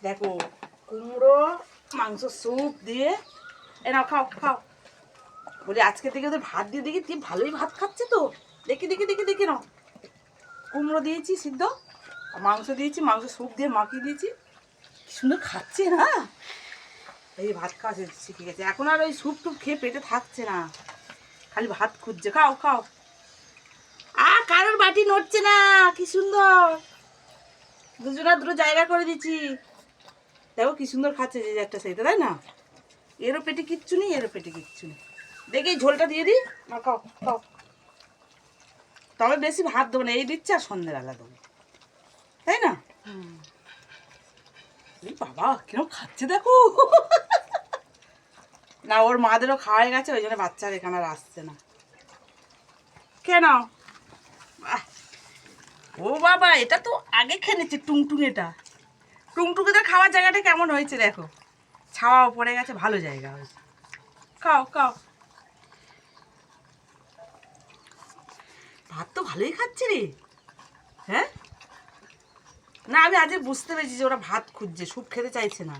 দেখো কুমড়ো মাংস স্যুপ দিয়ে এ নাও খাও খাও। বলি আজকে থেকে ওদের ভাত দিয়ে দেখি তুই ভালোই ভাত খাচ্ছে তো। দেখি দেখি দেখি দেখি নাও, কুমড়ো দিয়েছি সিদ্ধ, মাংস দিয়েছি, মাংস স্যুপ দিয়ে মাখিয়ে দিয়েছি, কি সুন্দর খাচ্ছে না। এই ভাত খাওয়া শিখে গেছে, এখন আর ওই স্যুপ টুপ খেয়ে পেটে থাকছে না, খালি ভাত খুঁজছে। খাও খাও। কারোর বাটি নড়ছে না, কি সুন্দর, দুজনা দুটো জায়গা করে দিচ্ছি। দেখো কি সুন্দর খাচ্ছে যে একটা সেইটা, তাই না? এরও পেটে কিচ্ছু নেই, এরও পেটে কিচ্ছু নেই। দেখি এই ঝোলটা দিয়ে দিই না, খাও খাও। তবে বেশি ভাত দেবো না, এই দিচ্ছে আর সন্ধ্যেবেলা দেবো, তাই না? বাবা কিরকম খাচ্ছে দেখো। না ওর মাদেরও খাওয়াই গেছে, ওই জন্য বাচ্চার এখানে আর আসছে না। কেন? ও বাবা, এটা তো আগে খেয়ে নিচ্ছে টুংটুং। এটা টুংটুকিতে খাওয়ার জায়গাটা কেমন হয়েছে দেখো, ছাওয়াও পড়ে গেছে, ভালো জায়গা হয়েছে। খাও খাও। ভাত তো ভালোই খাচ্ছে রে। হ্যাঁ, না আমি আজ বুঝতে পেরেছি যে ওরা ভাত খুঁজছে, স্যুপ খেতে চাইছে না।